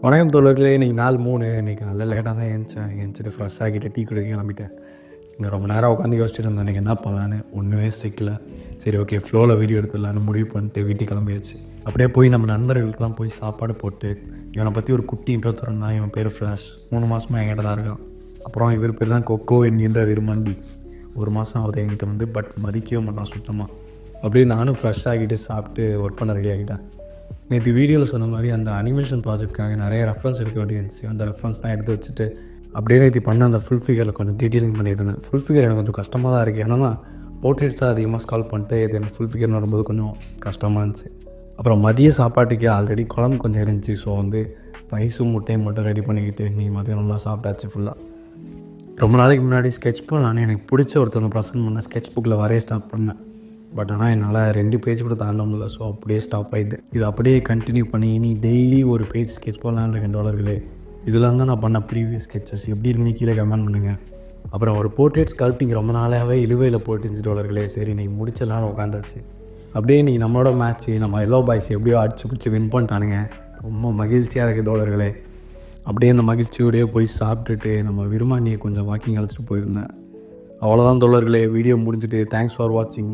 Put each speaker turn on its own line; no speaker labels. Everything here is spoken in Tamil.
வணக்கம் தோழர்களே. இன்றைக்கி நாள் 3. இன்றைக்கி நல்லா லேட்டாக தான் ஏந்திச்சிட்டு ஃப்ரெஷ் ஆகிட்டு டீ குடிக்க கிளம்பிட்டேன். இங்கே ரொம்ப நேரம் உட்காந்து யோசிச்சுட்டு இருந்தேன் இன்றைக்கி என்ன பண்ணலான்னு. ஒன்றுமே சிக்கல. சரி, ஓகே, ஃப்ளோவில் வீடியோ எடுத்துடலான்னு முடிவு பண்ணிட்டு வீட்டுக்கு கிளம்பியாச்சு. அப்படியே போய் நம்ம நண்பர்களுக்கெல்லாம் போய் சாப்பாடு போட்டு இவனை பற்றி ஒரு குட்டி இன்ட்ரோ தரேன்னா, இவன் பேர் ஃப்ளாஷ். 3 மாதமாக என்கிட்ட தான் இருக்கான். அப்புறம் இவர் பேர் தான் கொக்கோ என்கின்ற விருமண்டி. 1 மாதம் ஆகுது என்கிட்ட வந்து, பட் மதிக்கவே மாட்டான் சுத்தமாக. அப்படியே நானும் ஃப்ரெஷ் ஆகிட்டு சாப்பிட்டு ஒர்க் பண்ண ரெடி ஆகிட்டேன். நேற்று வீடியோவில் சொன்ன மாதிரி அந்த அனிமேஷன் ப்ராஜெக்ட்காக நிறைய ரெஃபரன்ஸ் எடுக்க வேண்டியிருந்துச்சு. அந்த ரெஃபரன்ஸ்லாம் எடுத்து வச்சுட்டு அப்படியே நேற்று பண்ண அந்த ஃபுல் ஃபிகரில் கொஞ்சம் டீட்டெயிலிங் பண்ணிட்டு இருந்தேன். ஃபுல் ஃபிகர் எனக்கு கொஞ்சம் கஷ்டமாக தான் இருக்குது. ஏன்னா போர்ட்ரேட்ஸாக அதிகமாக ஸ்கால் பண்ணிட்டு இது எனக்கு ஃபுல் ஃபிகர்னு வரும்போது கொஞ்சம் கஷ்டமாக இருந்துச்சு. அப்புறம் மதிய சாப்பாட்டுக்கு ஆல்ரெடி குழம்பு கொஞ்சம் இருந்துச்சு. ஸோ வந்து ரைஸும் முட்டையும் மட்டும் ரெடி பண்ணிக்கிட்டு நீ மதியம் நல்லா சாப்பிட்டாச்சு ஃபுல்லாக. ரொம்ப நாளைக்கு முன்னாடி ஸ்கெட்ச் பண்ணலான்னு எனக்கு பிடிச்ச ஒருத்தவங்க ப்ரெசென்ட் பண்ண ஸ்கெட்ச் புக்கில் வரைய ஸ்டார்ட் பண்ணேன். பட் ஆனால் என்னால் 2 பேஜ் கூட தாண்ட முடியல. ஸோ அப்படியே ஸ்டாப் ஆகிடுது. இது அப்படியே கண்டினியூ பண்ணி நீ டெய்லி ஒரு பேஜ் ஸ்கெட்ச் பண்ணலான்னு இருக்கேன் டாலர்களே. இதெல்லாம் தான் நான் பண்ண ப்ரீவியஸ் ஸ்கெச்சஸ் எப்படி இருக்குன்னு கீழே கமெண்ட் பண்ணுங்கள். அப்புறம் ஒரு போர்ட்ரேட் ஸ்கல்ப்டிங் ரொம்ப நாளாகவே இழுவையில் போட்டுருந்துச்சு டாலர்களே. சரி, நீ முடிச்சிடலான்னு உட்காந்துருச்சு. அப்படியே நீ நம்மளோட மேட்ச்சு நம்ம எல்லோ பாய்ஸ் எப்படியோ அடிச்சு பிடிச்சி வின் பண்ணிட்டானுங்க. ரொம்ப மகிழ்ச்சியாக இருக்குது டாலர்களே. அப்படியே அந்த மகிழ்ச்சியோடையே போய் சாப்பிட்டுட்டு நம்ம விரும்மாண்டியை கொஞ்சம் வாக்கிங் அழைச்சிட்டு போயிருந்தேன். அவ்வளோதான் தோழர்களே, வீடியோ முடிஞ்சுட்டு தேங்க்ஸ் ஃபார் வாட்சிங்.